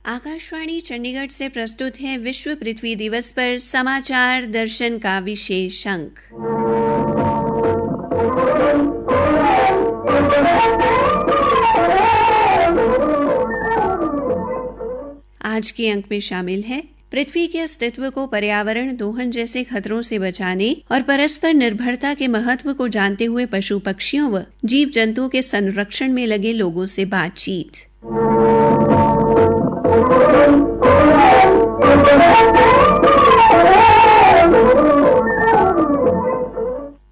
आकाशवाणी चंडीगढ़ से प्रस्तुत है विश्व पृथ्वी दिवस पर समाचार दर्शन का विशेष अंक। आज के अंक में शामिल है पृथ्वी के अस्तित्व को पर्यावरण दोहन जैसे खतरों से बचाने और परस्पर निर्भरता के महत्व को जानते हुए पशु पक्षियों व जीव जंतुओं के संरक्षण में लगे लोगों से बातचीत।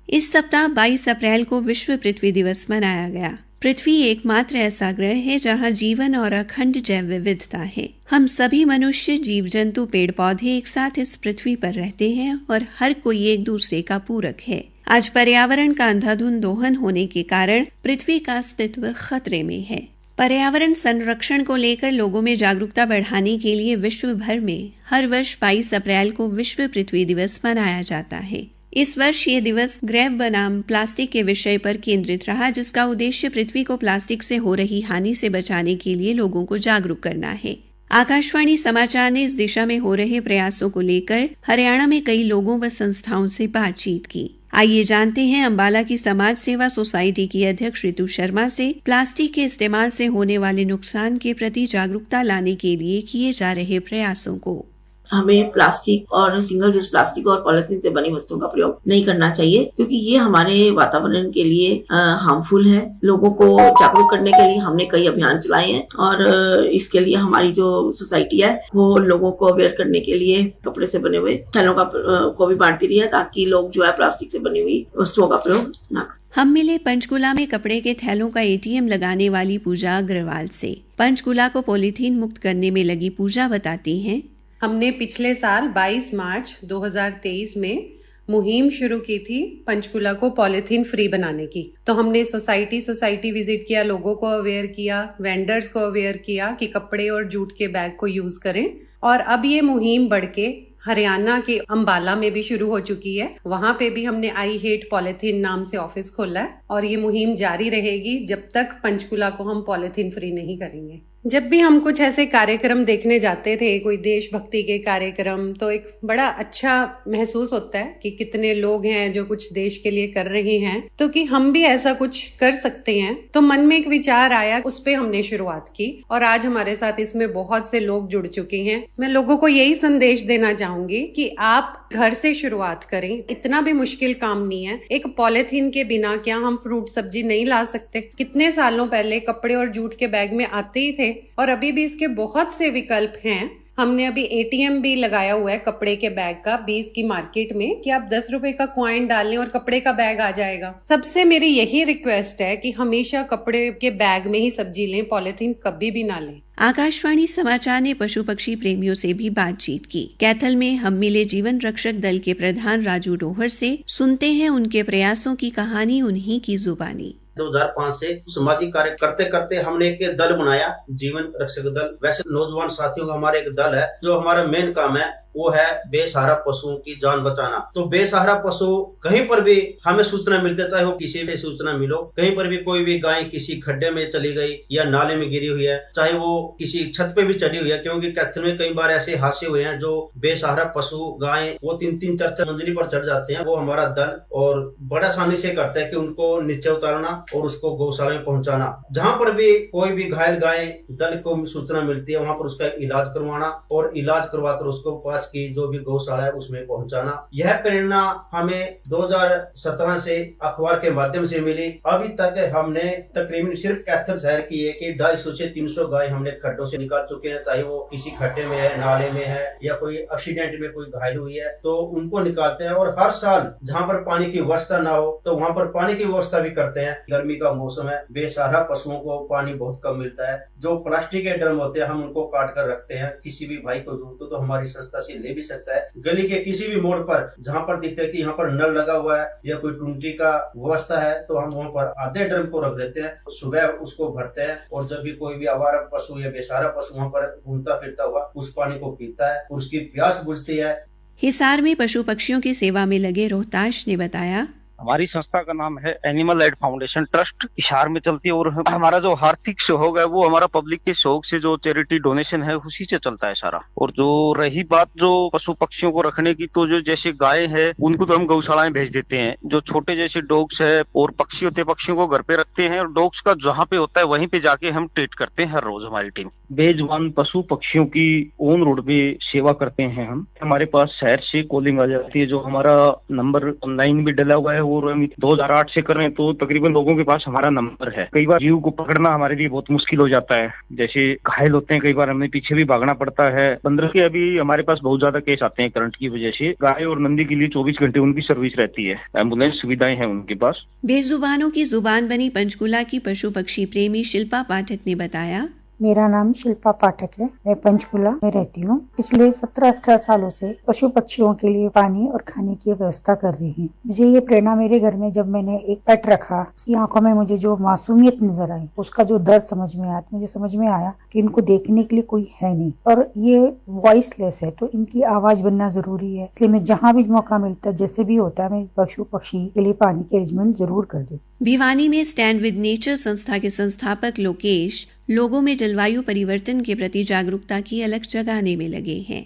इस सप्ताह 22 अप्रैल को विश्व पृथ्वी दिवस मनाया गया। पृथ्वी एकमात्र ऐसा ग्रह है जहां जीवन और अखंड जैव विविधता है। हम सभी मनुष्य, जीव जंतु, पेड़ पौधे एक साथ इस पृथ्वी पर रहते हैं और हर कोई एक दूसरे का पूरक है। आज पर्यावरण का अंधाधुंध दोहन होने के कारण पृथ्वी का अस्तित्व खतरे में है। पर्यावरण संरक्षण को लेकर लोगों में जागरूकता बढ़ाने के लिए विश्व भर में हर वर्ष 22 अप्रैल को विश्व पृथ्वी दिवस मनाया जाता है। इस वर्ष ये दिवस ग्रैब बनाम प्लास्टिक के विषय पर केंद्रित रहा, जिसका उद्देश्य पृथ्वी को प्लास्टिक से हो रही हानि से बचाने के लिए लोगों को जागरूक करना है। आकाशवाणी समाचार ने इस दिशा में हो रहे प्रयासों को लेकर हरियाणा में कई लोगों व संस्थाओं से बातचीत की। आइए जानते हैं अम्बाला की समाज सेवा सोसाइटी की अध्यक्ष ऋतु शर्मा से प्लास्टिक के इस्तेमाल से होने वाले नुकसान के प्रति जागरूकता लाने के लिए किए जा रहे प्रयासों को। हमें प्लास्टिक और सिंगल यूज प्लास्टिक और पॉलिथीन से बनी वस्तुओं का प्रयोग नहीं करना चाहिए, क्योंकि ये हमारे वातावरण के लिए हार्मफुल है। लोगों को जागरूक करने के लिए हमने कई अभियान चलाए हैं और इसके लिए हमारी जो सोसाइटी है वो लोगों को अवेयर करने के लिए कपड़े से बने हुए थैलों को भी बांटती रही है, ताकि लोग जो है प्लास्टिक से बनी हुई वस्तुओं का प्रयोग न करें। हम मिले पंचकुला में कपड़े के थैलों का एटीएम लगाने वाली पूजा अग्रवाल से। पंचकुला को पॉलीथीन मुक्त करने में लगी पूजा बताती हैं, हमने पिछले साल 22 मार्च 2023 में मुहिम शुरू की थी पंचकुला को पॉलीथीन फ्री बनाने की। तो हमने सोसाइटी विजिट किया, लोगों को अवेयर किया, वेंडर्स को अवेयर किया कि कपड़े और जूट के बैग को यूज करें। और अब ये मुहिम बढ़ के हरियाणा के अम्बाला में भी शुरू हो चुकी है। वहां पे भी हमने आई हेट पॉलीथीन नाम से ऑफिस खोला है और ये मुहिम जारी रहेगी जब तक पंचकुला को हम पॉलीथीन फ्री नहीं करेंगे। जब भी हम कुछ ऐसे कार्यक्रम देखने जाते थे, कोई देशभक्ति के कार्यक्रम, तो एक बड़ा अच्छा महसूस होता है कि कितने लोग हैं जो कुछ देश के लिए कर रहे हैं, तो कि हम भी ऐसा कुछ कर सकते हैं। तो मन में एक विचार आया, उस पे हमने शुरुआत की और आज हमारे साथ इसमें बहुत से लोग जुड़ चुके हैं। मैं लोगों को यही संदेश देना चाहूंगी कि आप घर से शुरुआत करें। इतना भी मुश्किल काम नहीं है। एक पॉलीथीन के बिना क्या हम फ्रूट सब्जी नहीं ला सकते? कितने सालों पहले कपड़े और जूट के बैग में आते ही थे और अभी भी इसके बहुत से विकल्प हैं। हमने अभी एटीएम भी लगाया हुआ है कपड़े के बैग का 20 की मार्केट में, कि आप 10 रुपए का कॉइन डाल लें और कपड़े का बैग आ जाएगा। सबसे मेरी यही रिक्वेस्ट है कि हमेशा कपड़े के बैग में ही सब्जी लें, पॉलीथीन कभी भी ना लें। आकाशवाणी समाचार ने पशु पक्षी प्रेमियों से भी बातचीत की। कैथल में हम मिले जीवन रक्षक दल के प्रधान राजू डोहर से। सुनते हैं उनके प्रयासों की कहानी उन्हीं की जुबानी। 2005 से सामाजिक कार्य करते करते हमने एक दल बनाया, जीवन रक्षक दल। वैसे नौजवान साथियों का हमारा एक दल है, जो हमारा मेन काम है वो है बेसहारा पशुओं की जान बचाना। तो बेसहारा पशु कहीं पर भी हमें सूचना मिलती है, चाहे वो किसी से सूचना मिलो, कहीं पर भी कोई भी गाय किसी खड्डे में चली गई या नाले में गिरी हुई है, चाहे वो किसी छत पे भी चढ़ी हुई है, क्योंकि कैथल में कई बार ऐसे हादसे हुए हैं जो बेसहारा पशु गाय वो 3-3 4-4 मंजिली पर चढ़ जाते हैं। वो हमारा दल और बड़ा आसानी से करता है कि उनको नीचे उतारना और उसको गौशाला में पहुंचाना। जहाँ पर भी कोई भी घायल गाय दल को सूचना मिलती है, वहाँ पर उसका इलाज करवाना और इलाज करवाकर उसको पास की जो भी गौशाला है उसमें पहुंचाना। यह प्रेरणा हमें 2017 से अखबार के माध्यम से मिली। अभी तक हमने तकरीबन सिर्फ कैथल शहर की है कि 250 से 300 गाय हमने खड्डों से निकाल चुके हैं, चाहे वो किसी खड्डे में है, नाले में है या कोई एक्सीडेंट में कोई घायल हुई है, तो उनको निकालते हैं। और हर साल जहाँ पर पानी की व्यवस्था ना हो तो वहाँ पर पानी की व्यवस्था भी करते हैं। गर्मी का मौसम है, बेसहारा पशुओं को पानी बहुत कम मिलता है। जो प्लास्टिक के ड्रम होते हैं हम उनको काट कर रखते हैं। किसी भी भाई को जरूरत हो तो हमारी संस्था से ले भी सकता है। गली के किसी भी मोड़ पर जहाँ पर दिखता है कि यहाँ पर नल लगा हुआ है या कोई टुंटी का व्यवस्था है, तो हम वहाँ पर आधे ड्रम को रख देते हैं, सुबह उसको भरते हैं और जब भी कोई भी आवारा पशु या बेसहारा पशु वहाँ पर घूमता फिरता हुआ उस पानी को पीता है, उसकी प्यास बुझती है। हिसार में पशु पक्षियों की सेवा में लगे रोहताश ने बताया, हमारी संस्था का नाम है animal aid foundation trust, Hisar में चलती है। और हमारा जो आर्थिक सहयोग है वो हमारा पब्लिक के सहयोग से, जो चैरिटी डोनेशन है उसी से चलता है सारा। और जो रही बात जो पशु पक्षियों को रखने की, तो जो जैसे गाय है उनको तो हम गौशालाएं भेज देते हैं। जो छोटे जैसे डॉग्स है और पक्षी होते हैं, पक्षियों को घर पे रखते हैं, और डॉग्स का जहाँ पे होता है वहीं पे जाके हम ट्रीट करते हैं हर रोज। हमारी टीम बेजवान पशु पक्षियों की ऑन रोड पे सेवा करते हैं हम। हमारे पास शहर से कॉलिंग आ जाती है, जो हमारा नंबर ऑनलाइन भी डला हुआ है, और हम 2008 से कर रहे हैं, तो तकरीबन लोगों के पास हमारा नंबर है। कई बार जीव को पकड़ना हमारे लिए बहुत मुश्किल हो जाता है, जैसे घायल होते हैं, कई बार हमें पीछे भी भागना पड़ता है। 15 के अभी हमारे पास बहुत ज्यादा केस आते हैं करंट की वजह से। गाय और नंदी के लिए 24 घंटे उनकी सर्विस रहती है, एम्बुलेंस सुविधाएं हैं उनके पास। बेजुबानों की जुबान बनी पंचकुला की पशु पक्षी प्रेमी शिल्पा पाठक ने बताया, मेरा नाम शिल्पा पाठक है। मैं पंचकुला में रहती हूँ। पिछले 17-18 सालों से पशु पक्षियों के लिए पानी और खाने की व्यवस्था कर रही हूँ। मुझे ये प्रेरणा मेरे घर में जब मैंने एक पेट रखा, उसकी आंखों में मुझे जो मासूमियत नजर आई, उसका जो दर्द समझ में आया, मुझे समझ में आया कि इनको देखने के लिए कोई है नहीं और ये वॉइसलेस है, तो इनकी आवाज बनना जरूरी है। इसलिए मैं जहाँ भी मौका मिलता है, जैसे भी होता है, मैं पशु पक्षी के लिए पानी के अरेंजमेंट जरूर कर देती हूँ। भिवानी में स्टैंड विद नेचर संस्था के संस्थापक लोकेश लोगों में जलवायु परिवर्तन के प्रति जागरूकता की अलख जगाने में लगे हैं।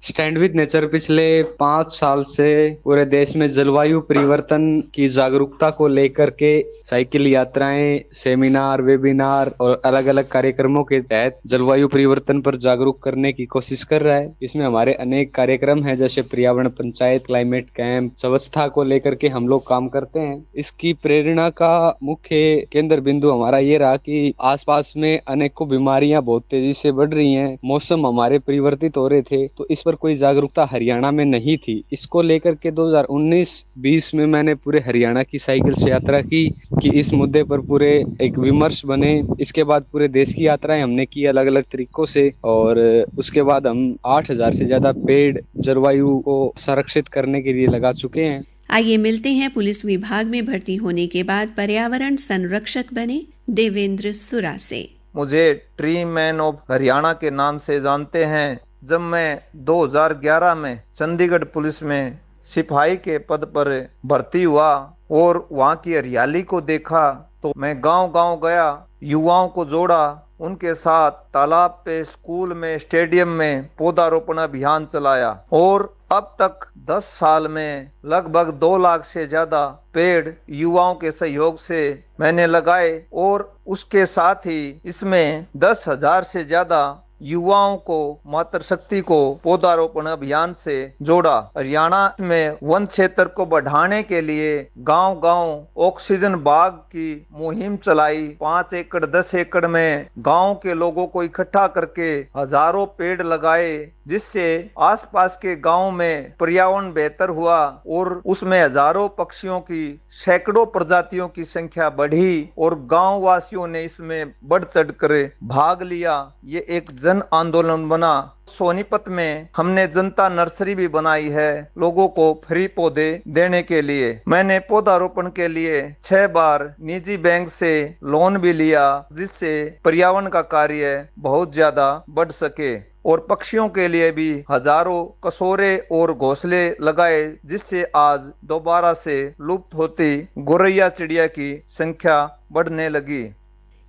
स्टैंड विद नेचर पिछले 5 साल से पूरे देश में जलवायु परिवर्तन की जागरूकता को लेकर के साइकिल यात्राएं, सेमिनार, वेबिनार और अलग अलग कार्यक्रमों के तहत जलवायु परिवर्तन पर जागरूक करने की कोशिश कर रहा है। इसमें हमारे अनेक कार्यक्रम हैं, जैसे पर्यावरण पंचायत, क्लाइमेट कैंप, स्वच्छता को लेकर के हम लोग काम करते हैं। इसकी प्रेरणा का मुख्य केंद्र बिंदु हमारा ये रहा कि आसपास में अनेकों बीमारियां बहुत तेजी से बढ़ रही हैं, मौसम हमारे परिवर्तित हो रहे थे, तो इस पर कोई जागरूकता हरियाणा में नहीं थी। इसको लेकर के 2019-20 में मैंने पूरे हरियाणा की साइकिल से यात्रा की कि इस मुद्दे पर पूरे एक विमर्श बने। इसके बाद पूरे देश की यात्राएं हमने की अलग अलग तरीकों से, और उसके बाद हम 8000 से ज्यादा पेड़ जलवायु को संरक्षित करने के लिए लगा चुके हैं। आइए मिलते हैं पुलिस विभाग में भर्ती होने के बाद पर्यावरण संरक्षक बने देवेंद्र सुरा से। मुझे ट्री मैन ऑफ हरियाणा के नाम से जानते हैं। जब मैं 2011 में चंडीगढ़ पुलिस में सिपाही के पद पर भर्ती हुआ और वहाँ की हरियाली को देखा, तो मैं गांव-गांव गया, युवाओं को जोड़ा, उनके साथ तालाब पे, स्कूल में, स्टेडियम में पौधारोपण अभियान चलाया और अब तक 10 साल में लगभग 2 लाख से ज्यादा पेड़ युवाओं के सहयोग से मैंने लगाए और उसके साथ ही इसमें 10,000 से ज्यादा युवाओं को मातृशक्ति को पौधारोपण अभियान से जोड़ा। हरियाणा में वन क्षेत्र को बढ़ाने के लिए गांव-गांव ऑक्सीजन बाग की मुहिम चलाई। 5 एकड़ 10 एकड़ में गांव के लोगों को इकट्ठा करके हजारों पेड़ लगाए, जिससे आसपास के गांव में पर्यावरण बेहतर हुआ और उसमें हजारों पक्षियों की, सैकड़ों प्रजातियों की संख्या बढ़ी और गांव वासियों ने इसमें बढ़ चढ़ कर भाग लिया। ये एक जन आंदोलन बना। सोनीपत में हमने जनता नर्सरी भी बनाई है लोगों को फ्री पौधे देने के लिए। मैंने पौधारोपण के लिए 6 बार निजी बैंक से लोन भी लिया, जिससे पर्यावरण का कार्य बहुत ज्यादा बढ़ सके और पक्षियों के लिए भी हजारों कसोरे और घोंसले लगाए, जिससे आज दोबारा से लुप्त होती गोरैया चिड़िया की संख्या बढ़ने लगी।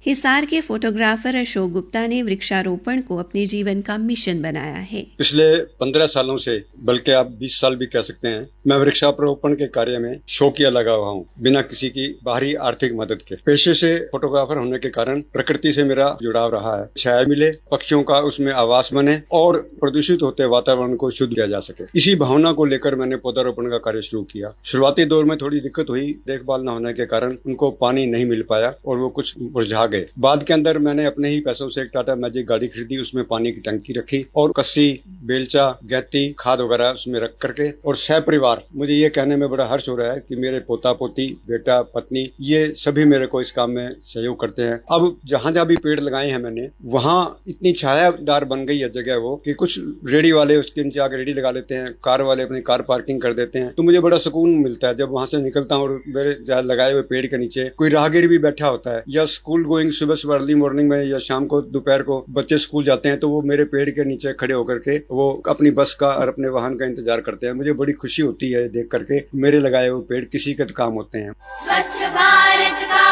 हिसार के फोटोग्राफर अशोक गुप्ता ने वृक्षारोपण को अपने जीवन का मिशन बनाया है। पिछले 15 सालों से, बल्कि आप 20 साल भी कह सकते हैं, मैं वृक्षारोपण के कार्य में शौकिया लगा हुआ हूँ, बिना किसी की बाहरी आर्थिक मदद के। पेशे से फोटोग्राफर होने के कारण प्रकृति से मेरा जुड़ाव रहा है। छाया मिले, पक्षियों का उसमें आवास बने और प्रदूषित होते वातावरण को शुद्ध किया जा सके, इसी भावना को लेकर मैंने पौधारोपण का कार्य शुरू किया। शुरुआती दौर में थोड़ी दिक्कत हुई, देखभाल न होने के कारण उनको पानी नहीं मिल पाया और वो कुछ मुरझा गए। बाद के अंदर मैंने अपने ही पैसों से एक टाटा मैजिक गाड़ी खरीदी, उसमें पानी की टंकी रखी और कस्सी, बेलचा, गैती, खाद वगैरह उसमें रख करके, और सहपरिवार, मुझे ये कहने में बड़ा हर्ष हो रहा है कि मेरे पोता पोती, बेटा, पत्नी, ये सभी मेरे को इस काम में सहयोग करते हैं। अब जहाँ जहाँ भी पेड़ लगाए हैं मैंने, वहाँ इतनी छायादार बन गई है जगह वो कि कुछ रेडी वाले उसके नीचे आकर रेडी लगा लेते हैं, कार वाले अपनी कार पार्किंग कर देते हैं। तो मुझे बड़ा सुकून मिलता है जब वहाँ से निकलता हूँ और मेरे लगाए हुए पेड़ के नीचे कोई राहगीर भी बैठा होता है या स्कूल गोइंग गोइंग सुबह सुबह अर्ली मॉर्निंग में या शाम को दोपहर को बच्चे स्कूल जाते हैं तो वो मेरे पेड़ के नीचे खड़े होकर के वो अपनी बस का और अपने वाहन का इंतजार करते हैं। मुझे बड़ी खुशी होती है देख करके मेरे लगाए हुए पेड़ किसी के काम होते हैं। स्वच्छ भारत का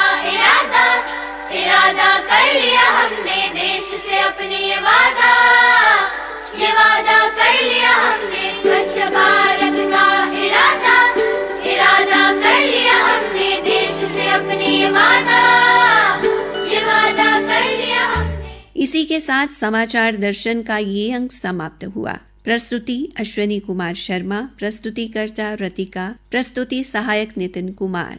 इरादा कर लिया हमने, देश से अपने ये वादा कर लिया हमने। स्वच्छ भारत का इरादा कर लिया हमने, देश से अपने ये वादा कर लिया हमने। इसी के साथ समाचार दर्शन का ये अंक समाप्त हुआ। प्रस्तुति अश्विनी कुमार शर्मा, प्रस्तुतिकर्ता रतिका, प्रस्तुति सहायक नितिन कुमार।